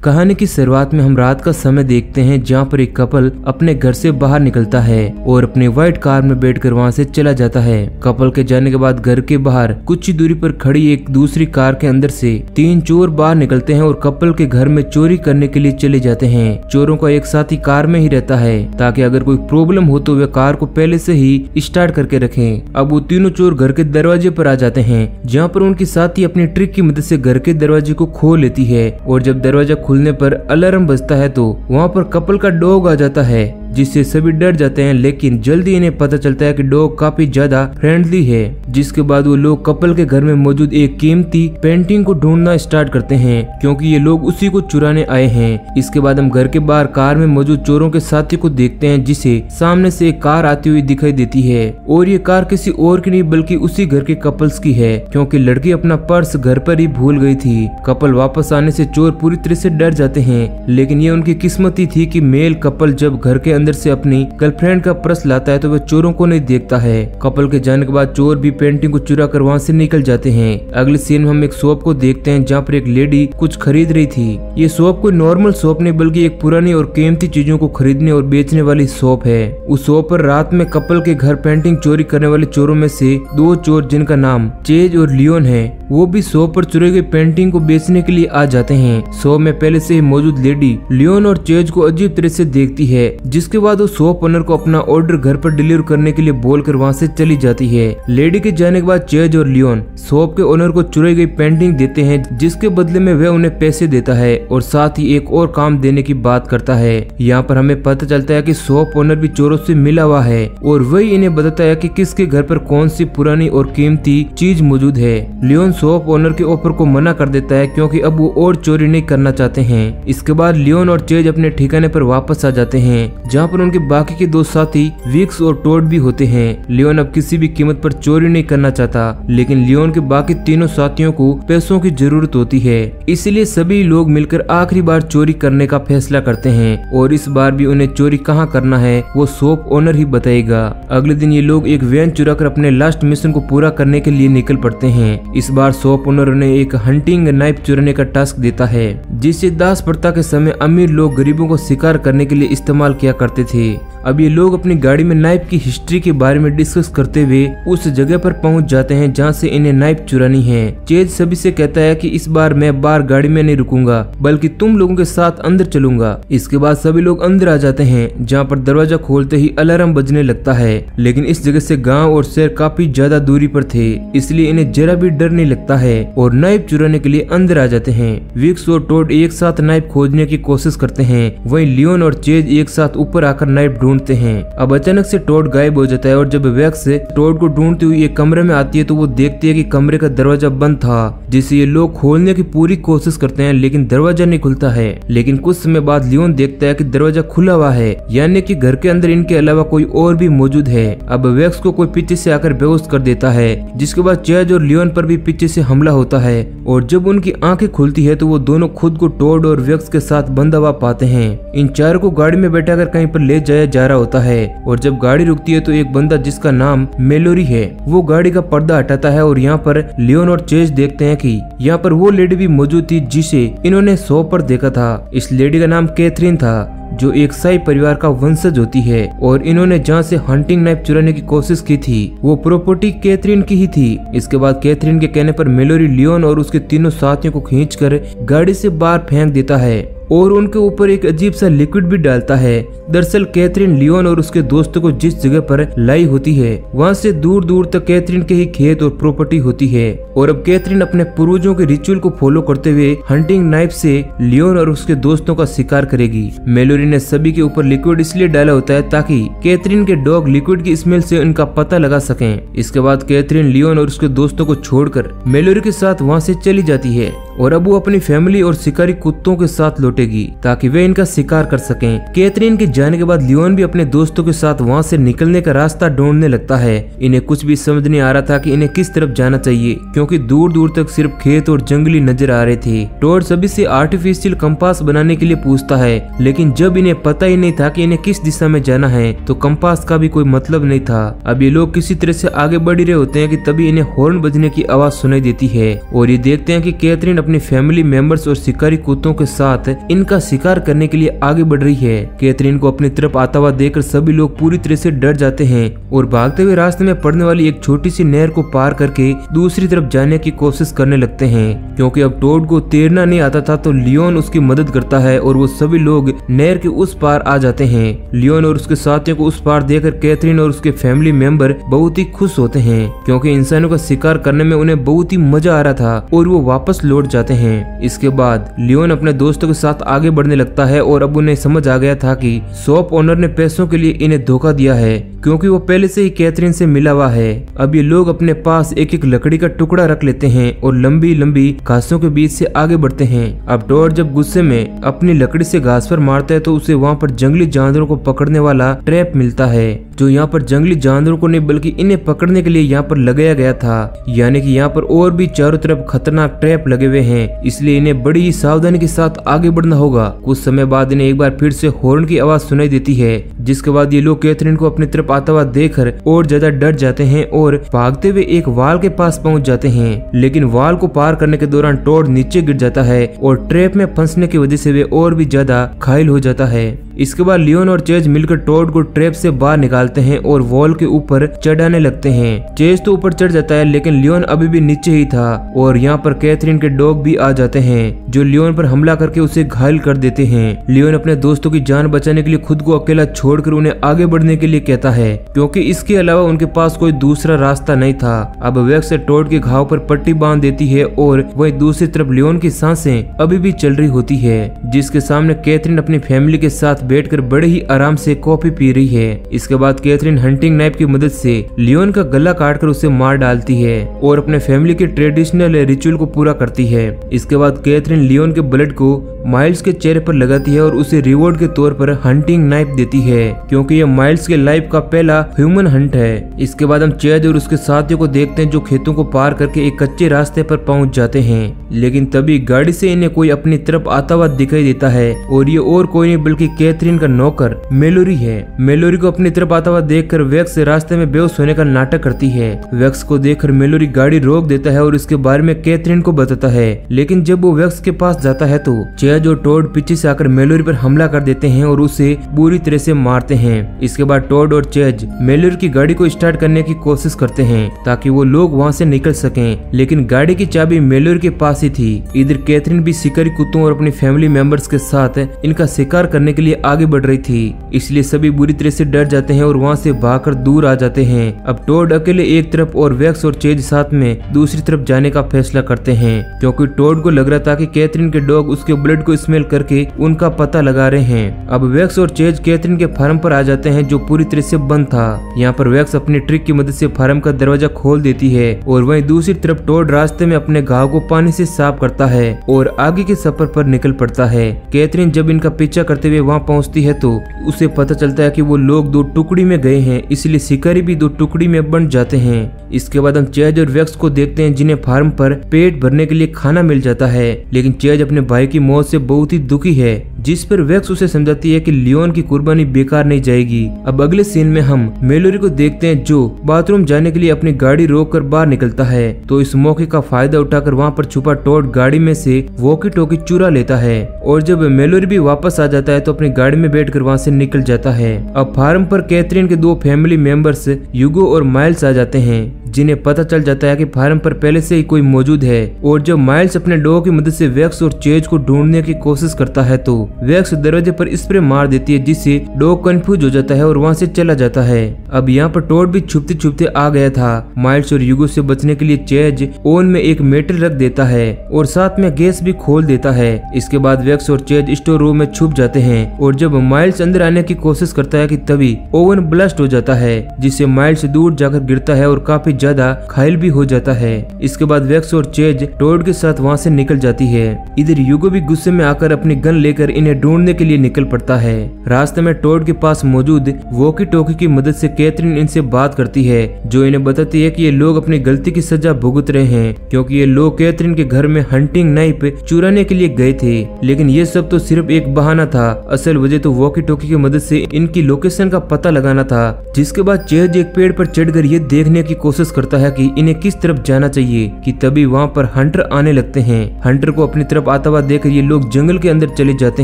कहानी की शुरुआत में हम रात का समय देखते हैं जहाँ पर एक कपल अपने घर से बाहर निकलता है और अपने व्हाइट कार में बैठकर वहाँ से चला जाता है। कपल के जाने के बाद घर के बाहर कुछ ही दूरी पर खड़ी एक दूसरी कार के अंदर से 3 चोर बाहर निकलते हैं और कपल के घर में चोरी करने के लिए चले जाते हैं। चोरों का एक साथी कार में ही रहता है ताकि अगर कोई प्रॉब्लम हो तो वे कार को पहले से ही स्टार्ट करके रखें। अब वो तीनों चोर घर के दरवाजे पर आ जाते हैं जहाँ पर उनकी साथी अपनी ट्रिक की मदद से घर के दरवाजे को खोल लेती है और जब दरवाजा खुलने पर अलार्म बजता है तो वहाँ पर कपल का डॉग आ जाता है जिससे सभी डर जाते हैं, लेकिन जल्दी इन्हें पता चलता है कि डॉग काफी ज्यादा फ्रेंडली है। जिसके बाद वो लोग कपल के घर में मौजूद एक कीमती पेंटिंग को ढूंढना स्टार्ट करते हैं क्योंकि ये लोग उसी को चुराने आए हैं। इसके बाद हम घर के बाहर कार में मौजूद चोरों के साथी को देखते हैं जिसे सामने से एक कार आती हुई दिखाई देती है और ये कार किसी और की नहीं बल्कि उसी घर के कपल्स की है क्योंकि लड़की अपना पर्स घर पर ही भूल गई थी। कपल वापस आने से चोर पूरी तरह से डर जाते हैं, लेकिन ये उनकी किस्मत ही थी कि मेल कपल जब घर के अंदर से अपनी गर्लफ्रेंड का पर्स लाता है तो वह चोरों को नहीं देखता है। कपल के जाने के बाद चोर भी पेंटिंग को चुरा कर वहाँ से निकल जाते हैं। अगले सीन में हम एक शॉप को देखते हैं जहाँ पर एक लेडी कुछ खरीद रही थी। ये शॉप कोई नॉर्मल शॉप नहीं बल्कि एक पुरानी और कीमती चीजों को खरीदने और बेचने वाली शॉप है। उस शॉप पर रात में कपल के घर पेंटिंग चोरी करने वाले चोरों में से 2 चोर जिनका नाम चेज और लियोन है वो भी शॉप पर चुराई गई पेंटिंग को बेचने के लिए आ जाते हैं। शॉप में पहले से ही मौजूद लेडी लियोन और चेज को अजीब तरह से देखती है, जिसके बाद वो शॉप ओनर को अपना ऑर्डर घर पर डिलीवर करने के लिए बोलकर वहाँ से चली जाती है। लेडी के जाने के बाद चेज और लियोन शॉप के ओनर को चुराई गई पेंटिंग देते हैं जिसके बदले में वह उन्हें पैसे देता है और साथ ही एक और काम देने की बात करता है। यहाँ पर हमें पता चलता है कि शॉप ओनर भी चोरों से मिला हुआ है और वही इन्हें बताता है कि किसके घर पर कौन सी पुरानी और कीमती चीज मौजूद है। लियोन शॉप ओनर के ऑफर को मना कर देता है क्योंकि अब वो और चोरी नहीं करना चाहते हैं। इसके बाद लियोन और चेज अपने ठिकाने पर वापस आ जाते हैं जहाँ पर उनके बाकी के 2 साथी विक्स और टोड भी होते हैं। लियोन अब किसी भी कीमत पर चोरी नहीं करना चाहता, लेकिन लियोन के बाकी तीनों साथियों को पैसों की जरूरत होती है, इसलिए सभी लोग मिलकर आखिरी बार चोरी करने का फैसला करते हैं और इस बार भी उन्हें चोरी कहाँ करना है वो शॉप ओनर ही बताएगा। अगले दिन ये लोग एक वैन चुराकर अपने लास्ट मिशन को पूरा करने के लिए निकल पड़ते हैं। इस बार शॉप ओनर उन्हें एक हंटिंग नाइफ चुराने का टास्क देता है जिसे दास प्रथा के समय अमीर लोग गरीबों को शिकार करने के लिए इस्तेमाल किया करते थे। अब ये लोग अपनी गाड़ी में नाइफ की हिस्ट्री के बारे में डिस्कस करते हुए उस जगह पर पहुंच जाते हैं जहां से इन्हें नाइफ चुरानी है। चेज सभी से कहता है कि इस बार मैं बाहर गाड़ी में नहीं रुकूंगा बल्कि तुम लोगों के साथ अंदर चलूंगा। इसके बाद सभी लोग अंदर आ जाते हैं जहां पर दरवाजा खोलते ही अलार्म बजने लगता है, लेकिन इस जगह से गाँव और शहर काफी ज्यादा दूरी पर थे इसलिए इन्हें जरा भी डर नहीं लगता है और नाइफ चुराने के लिए अंदर आ जाते हैं। विक्स और टोड एक साथ नाइफ खोजने की कोशिश करते हैं, वहीं लियोन और चेज एक साथ ऊपर आकर नाइफ ढूंढते हैं। अब अचानक से टोड गायब हो जाता है और जब वैक्स टोड को ढूंढती हुई एक कमरे में आती है तो वो देखती है कि कमरे का दरवाजा बंद था, जिसे ये लोग खोलने की पूरी कोशिश करते हैं लेकिन दरवाजा नहीं खुलता है। लेकिन कुछ समय बाद लियोन देखता है कि दरवाजा खुला हुआ है, यानी कि घर के अंदर इनके अलावा कोई और भी मौजूद है। अब वैक्स को कोई पीछे से आकर बेहोश कर देता है, जिसके बाद चेज और लियोन पर भी पीछे से हमला होता है और जब उनकी आंखें खुलती है तो वो दोनों खुद को टोड और वैक्स के साथ बंधा हुआ पाते हैं। इन चारों को गाड़ी में बैठाकर कहीं पर ले जाया जा रहा होता है और जब गाड़ी रुकती है तो एक बंदा जिसका नाम मेलोरी है वो गाड़ी का पर्दा हटाता है और यहाँ पर लियोन और चेज देखते हैं कि यहाँ पर वो लेडी भी मौजूद थी जिसे इन्होंने शॉप पर देखा था। इस लेडी का नाम कैथरीन था जो एक शाही परिवार का वंशज होती है और इन्होंने जहाँ से हंटिंग नाइफ चुराने की कोशिश की थी वो प्रॉपर्टी कैथरीन की ही थी। इसके बाद कैथरीन के कहने पर मेलोरी लियोन और उसके तीनों साथियों को खींचकर गाड़ी से बाहर फेंक देता है और उनके ऊपर एक अजीब सा लिक्विड भी डालता है। दरअसल कैथरीन लियोन और उसके दोस्तों को जिस जगह पर लाई होती है वहाँ से दूर दूर तक कैथरीन के ही खेत और प्रॉपर्टी होती है और अब कैथरीन अपने पूर्वजों के रिचुअल को फॉलो करते हुए हंटिंग नाइफ से लियोन और उसके दोस्तों का शिकार करेगी। मेलोरी ने सभी के ऊपर लिक्विड इसलिए डाला होता है ताकि कैथरीन के डॉग लिक्विड की स्मेल से उनका पता लगा सकें। इसके बाद कैथरीन लियोन और उसके दोस्तों को छोड़कर मेलोरी के साथ वहाँ से चली जाती है और अब वो अपनी फैमिली और शिकारी कुत्तों के साथ लौटेगी ताकि वे इनका शिकार कर सकें। कैथरीन के जाने के बाद लियोन भी अपने दोस्तों के साथ वहाँ से निकलने का रास्ता ढूंढने लगता है। इन्हें कुछ भी समझ नहीं आ रहा था कि इन्हें किस तरफ जाना चाहिए क्योंकि दूर दूर तक सिर्फ खेत और जंगली नजर आ रहे थे। टोड सभी से आर्टिफिशियल कंपास बनाने के लिए पूछता है, लेकिन जब इन्हें पता ही नहीं था कि इन्हें किस दिशा में जाना है तो कंपास का भी कोई मतलब नहीं था। अब ये लोग किसी तरह से आगे बढ़ रहे होते हैं कि तभी इन्हें हॉर्न बजने की आवाज सुनाई देती है और ये देखते हैं कि कैथरीन अपने अपनी फैमिली मेंबर्स और शिकारी कुत्तों के साथ इनका शिकार करने के लिए आगे बढ़ रही है। कैथरीन को अपनी तरफ आता हुआ देखकर सभी लोग पूरी तरह से डर जाते हैं और भागते हुए रास्ते में पड़ने वाली एक छोटी सी नहर को पार करके दूसरी तरफ जाने की कोशिश करने लगते हैं। क्योंकि अब टोड को तैरना नहीं आता था तो लियोन उसकी मदद करता है और वो सभी लोग नहर के उस पार आ जाते हैं। लियोन और उसके साथियों को उस पार देखकर कैथरीन और उसके फैमिली मेंबर बहुत ही खुश होते हैं, क्योंकि इंसानों का शिकार करने में उन्हें बहुत ही मजा आ रहा था और वो वापस लौट जाते हैं। इसके बाद लियोन अपने दोस्तों के साथ आगे बढ़ने लगता है और अब उन्हें समझ आ गया था कि शॉप ओनर ने पैसों के लिए इन्हें धोखा दिया है, क्योंकि वो पहले से ही कैथरीन से मिला हुआ है। अब ये लोग अपने पास एक एक लकड़ी का टुकड़ा रख लेते हैं और लंबी लंबी घासों के बीच से आगे बढ़ते हैं। अब टोड जब गुस्से में अपनी लकड़ी से घास पर मारता है तो उसे वहाँ पर जंगली जानवरों को पकड़ने वाला ट्रैप मिलता है, जो यहाँ पर जंगली जानवरों को नहीं बल्कि इन्हें पकड़ने के लिए यहाँ पर लगाया गया था। यानी कि यहाँ पर और भी चारों तरफ खतरनाक ट्रैप लगे हुए हैं, इसलिए इन्हें बड़ी ही सावधानी के साथ आगे बढ़ना होगा। कुछ समय बाद इन्हें एक बार फिर से हॉर्न की आवाज सुनाई देती है, जिसके बाद ये लोग कैथरीन को अपनी तरफ आता हुआ देखकर और ज्यादा डर जाते हैं और भागते हुए एक वाल के पास पहुंच जाते हैं। लेकिन वाल को पार करने के दौरान टोड नीचे गिर जाता है और ट्रैप में फंसने की वजह से वे और भी ज्यादा घायल हो जाता है। इसके बाद लियोन और चेज मिलकर टोड को ट्रैप से बाहर निकालते हैं और वॉल के ऊपर चढ़ाने लगते हैं। चेज तो ऊपर चढ़ जाता है लेकिन लियोन अभी भी नीचे ही था और यहाँ पर कैथरीन के डॉग भी आ जाते हैं, जो लियोन पर हमला करके उसे घायल कर देते हैं। लियोन अपने दोस्तों की जान बचाने के लिए खुद को अकेला छोड़कर उन्हें आगे बढ़ने के लिए कहता है, क्योंकि इसके अलावा उनके पास कोई दूसरा रास्ता नहीं था। अब वैक्स टोड के घाव पर पट्टी बांध देती है और वहीं दूसरी तरफ लियोन की सांसें अभी भी चल रही होती है, जिसके सामने कैथरीन अपनी फैमिली के साथ बैठकर बड़े ही आराम से कॉफी पी रही है। इसके बाद कैथरीन हंटिंग नाइफ की मदद से लियोन का गला काटकर उसे मार डालती है और अपने फैमिली के ट्रेडिशनल रिचुअल को पूरा करती है। इसके बाद कैथरीन लियोन के ब्लड को माइल्स के चेहरे पर लगाती है और उसे रिवॉर्ड के तौर पर हंटिंग नाइफ देती है, क्योंकि यह माइल्स के लाइफ का पहला ह्यूमन हंट है। इसके बाद हम चेज और उसके साथियों को देखते हैं जो खेतों को पार करके एक कच्चे रास्ते पर पहुंच जाते हैं। लेकिन तभी गाड़ी से इन्हें कोई अपनी तरफ आता हुआ दिखाई देता है और ये और कोई नहीं बल्कि कैथरीन का नौकर मेलोरी है। मेलोरी को अपनी तरफ आता हुआ देखकर वैक्स रास्ते में बेहोश होने का नाटक करती है। वैक्स को देखकर मेलोरी गाड़ी रोक देता है और इसके बारे में कैथरीन को बताता है, लेकिन जब वो वैक्स के पास जाता है तो चेज और टोड पीछे से आकर मेलोरी पर हमला कर देते हैं और उसे बुरी तरह से मारते हैं। इसके बाद टोड और चेज मेलोरी की गाड़ी को स्टार्ट करने की कोशिश करते हैं ताकि वो लोग वहाँ से निकल सकें, लेकिन गाड़ी की चाबी मेलोरी के पास ही थी। इधर कैथरीन भी शिकारी कुत्तों और अपनी फैमिली मेंबर्स के साथ इनका शिकार करने के लिए आगे बढ़ रही थी, इसलिए सभी बुरी तरह से डर जाते हैं और वहाँ से भागकर दूर आ जाते हैं। अब टोड अकेले एक तरफ और वैक्स और चेज साथ में दूसरी तरफ जाने का फैसला करते हैं, क्योंकि टोड को लग रहा था कि कैथरीन के डॉग उसके ब्लड को स्मेल करके उनका पता लगा रहे हैं। अब वैक्स और चेज कैथरीन के फार्म पर आ जाते हैं जो पूरी तरह से बंद था। यहाँ पर वैक्स अपनी ट्रिक की मदद से फार्म का दरवाजा खोल देती है और वहीं दूसरी तरफ टोड रास्ते में अपने घाव को पानी से साफ करता है और आगे के सफर पर निकल पड़ता है। कैथरीन जब इनका पीछा करते हुए वहाँ पहुँचती है तो उसे पता चलता है कि वो लोग दो टुकड़ी में गए हैं, इसलिए शिकारी भी दो टुकड़ी में बंट जाते हैं। इसके बाद हम चेज और वैक्स को देखते हैं जिन्हें फार्म पर पेट भरने के लिए खाना मिल जाता है, लेकिन चेज अपने भाई की मौत से बहुत ही दुखी है, जिस पर वैक्स उसे समझाती है कि लियोन की कुर्बानी बेकार नहीं जाएगी। अब अगले सीन में हम मेलोरी को देखते हैं जो बाथरूम जाने के लिए अपनी गाड़ी रोककर बाहर निकलता है, तो इस मौके का फायदा उठाकर वहाँ पर छुपा टोड गाड़ी में से वॉकी टॉकी चुरा लेता है और जब मेलोरी भी वापस आ जाता है तो अपनी गाड़ी में बैठकर वहाँ से निकल जाता है। अब फार्म पर कैथरीन के दो फैमिली मेंबर्स यूगो और माइल्स आ जाते हैं, जिन्हें पता चल जाता है कि फार्म पर पहले से ही कोई मौजूद है। और जब माइल्स अपने डॉग की मदद से वैक्स और चेज को ढूंढने की कोशिश करता है तो वैक्स दरवाजे पर स्प्रे मार देती है, जिससे डॉग कंफ्यूज हो जाता है और वहाँ से चला जाता है। अब यहाँ पर टोड भी छुपते छुपते आ गया था। माइल्स और यूगो से बचने के लिए चेज ओवन में एक मेटल रख देता है और साथ में गैस भी खोल देता है। इसके बाद वैक्स और चेज स्टोर रूम में छुप जाते हैं और जब माइल्स अंदर आने की कोशिश करता है कि तभी ओवन ब्लास्ट हो जाता है, जिससे माइल्स दूर जाकर गिरता है और काफी ज्यादा घायल भी हो जाता है। इसके बाद वैक्स और चेज टोड के साथ वहाँ से निकल जाती है। इधर यूगो भी गुस्से में आकर अपनी गन लेकर इन्हें ढूंढने के लिए निकल पड़ता है। रास्ते में टोड के पास मौजूद वॉकी टॉकी की मदद से कैथरीन इनसे बात करती है, जो इन्हें बताती है कि ये लोग अपनी गलती की सजा भुगत रहे हैं, क्योंकि ये लोग कैथरीन के घर में हंटिंग नाइफ चुराने के लिए गए थे। लेकिन ये सब तो सिर्फ एक बहाना था, असल वजह तो वॉकी टॉकी की मदद से इनकी लोकेशन का पता लगाना था। जिसके बाद चेज एक पेड़ पर चढ़कर ये देखने की कोशिश फोकस करता है कि इन्हें किस तरफ जाना चाहिए कि तभी वहाँ पर हंटर आने लगते हैं। हंटर को अपनी तरफ आता हुआ देखकर ये लोग जंगल के अंदर चले जाते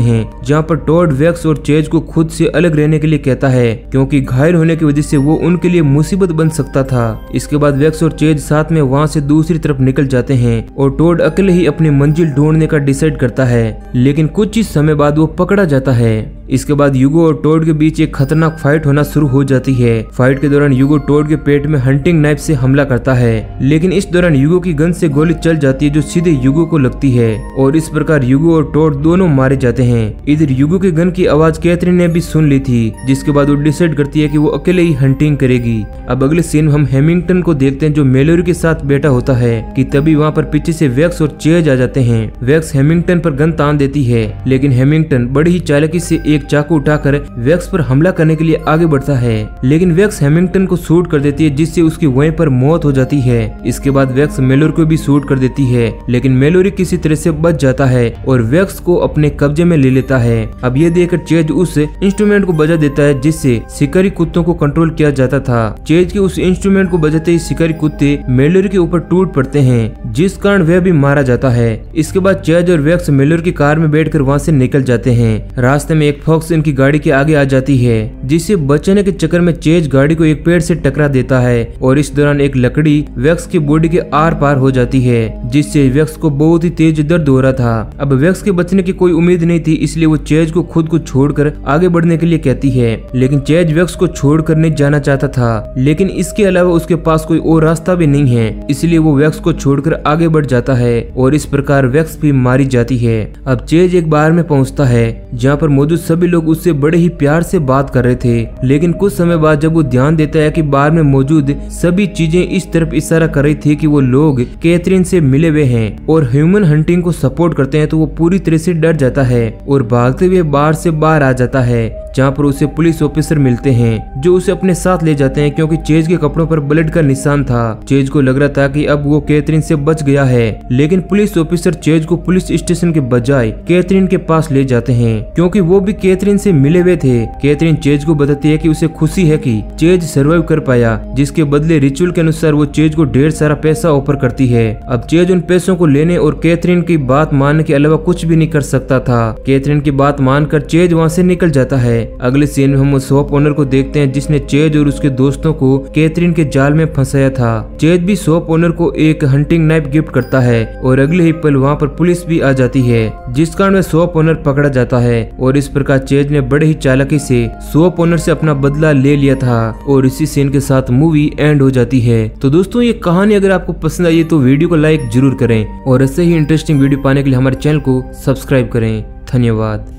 हैं, जहाँ पर टॉड वैक्स और चेज को खुद से अलग रहने के लिए कहता है, क्योंकि घायल होने की वजह से वो उनके लिए मुसीबत बन सकता था। इसके बाद वैक्स और चेज साथ में वहाँ से दूसरी तरफ निकल जाते हैं और टॉड अकेले ही अपनी मंजिल ढूंढने का डिसाइड करता है, लेकिन कुछ ही समय बाद वो पकड़ा जाता है। इसके बाद यूगो और टॉड के बीच एक खतरनाक फाइट होना शुरू हो जाती है। फाइट के दौरान यूगो टॉड के पेट में हंटिंग नाइफ से हमला करता है, लेकिन इस दौरान यूगो की गन से गोली चल जाती है जो सीधे यूगो को लगती है और इस प्रकार यूगो और टॉड दोनों मारे जाते हैं। इधर यूगो की गन की आवाज कैथरीन ने भी सुन ली थी, जिसके बाद वो डिसाइड करती है कि वो अकेले ही हंटिंग करेगी। अब अगले सीन में हम हेमिंगटन को देखते हैं जो मेलोरी के साथ बैठा होता है कि तभी वहाँ पर पीछे से वैक्स और चेज आ जाते हैं। वैक्स हेमिंगटन पर गन तान देती है, लेकिन हेमिंगटन बड़ी ही चालाकी से एक चाकू उठाकर वैक्स पर हमला करने के लिए आगे बढ़ता है, लेकिन वैक्स हेमिंगटन को शूट कर देती है, जिससे उसकी वहीं पर मौत हो जाती है। इसके बाद वैक्स मेलोरी को भी शूट कर देती है, लेकिन मेलोरी किसी तरह से बच जाता है और वैक्स को अपने कब्जे में ले लेता है। अब ये देखकर चेज उस इंस्ट्रूमेंट को बजा देता है जिससे शिकारी कुत्तों को कंट्रोल किया जाता था। चेज के उस इंस्ट्रूमेंट को बजाते ही शिकारी कुत्ते मेलोरी के ऊपर टूट पड़ते हैं, जिस कारण वह भी मारा जाता है। इसके बाद चेज और वैक्स मेलोरी की कार में बैठकर वहाँ से निकल जाते हैं। रास्ते में एक फॉक्स इनकी गाड़ी के आगे आ जाती है, जिससे बचने के चक्कर में चेज गाड़ी को एक पेड़ से टकरा देता है और इस दौरान एक लकड़ी वैक्स की बॉडी के आर पार हो जाती है, जिससे वैक्स को बहुत ही तेज दर्द हो रहा था। अब वैक्स के बचने की कोई उम्मीद नहीं थी, इसलिए वो चेज को खुद को छोड़कर आगे बढ़ने के लिए कहती है, लेकिन चेज वैक्स को छोड़कर नहीं जाना चाहता था, लेकिन इसके अलावा उसके पास कोई और रास्ता भी नहीं है, इसलिए वो वैक्स को छोड़कर आगे बढ़ जाता है और इस प्रकार वैक्स भी मारी जाती है। अब चेज एक बार में पहुंचता है जहाँ पर मौजूद सभी लोग उससे बड़े ही प्यार से बात कर रहे थे, लेकिन कुछ समय बाद जब वो ध्यान देता है कि बार में मौजूद सभी चीजें इस तरफ इशारा कर रही थी कि वो लोग कैथरीन से मिले हुए हैं और ह्यूमन हंटिंग को सपोर्ट करते हैं, तो वो पूरी तरह से डर जाता है और भागते हुए बार से बाहर आ जाता है, जहाँ पर उसे पुलिस ऑफिसर मिलते हैं जो उसे अपने साथ ले जाते हैं, क्योंकि चेज के कपड़ों पर ब्लड का निशान था। चेज को लग रहा था कि अब वो कैथरीन से बच गया है, लेकिन पुलिस ऑफिसर चेज को पुलिस स्टेशन के बजाय कैथरीन के पास ले जाते हैं, क्योंकि वो भी कैथरीन से मिले हुए थे। कैथरीन चेज को बताती है कि उसे खुशी है कि चेज सर्वाइव कर पाया, जिसके बदले रिचुअल के अनुसार वो चेज को ढेर सारा पैसा ऑफर करती है। अब चेज उन पैसों को लेने और कैथरीन की बात मानने के अलावा कुछ भी नहीं कर सकता था। कैथरीन की बात मानकर चेज वहाँ से निकल जाता है। अगले सीन में हम उस शॉप ओनर को देखते हैं जिसने चेज और उसके दोस्तों को कैथरीन के जाल में फंसाया था। चेज भी शॉप ओनर को एक हंटिंग नाइफ गिफ्ट करता है और अगले ही पल वहाँ पर पुलिस भी आ जाती है, जिस कारण वह शॉप ओनर पकड़ा जाता है और इस प्रकार चेज ने बड़े ही चालाकी से शॉप ओनर से अपना बदला ले लिया था और इसी सीन के साथ मूवी एंड हो जाती है। तो दोस्तों ये कहानी अगर आपको पसंद आई तो वीडियो को लाइक जरूर करें और ऐसे ही इंटरेस्टिंग वीडियो पाने के लिए हमारे चैनल को सब्सक्राइब करें। धन्यवाद।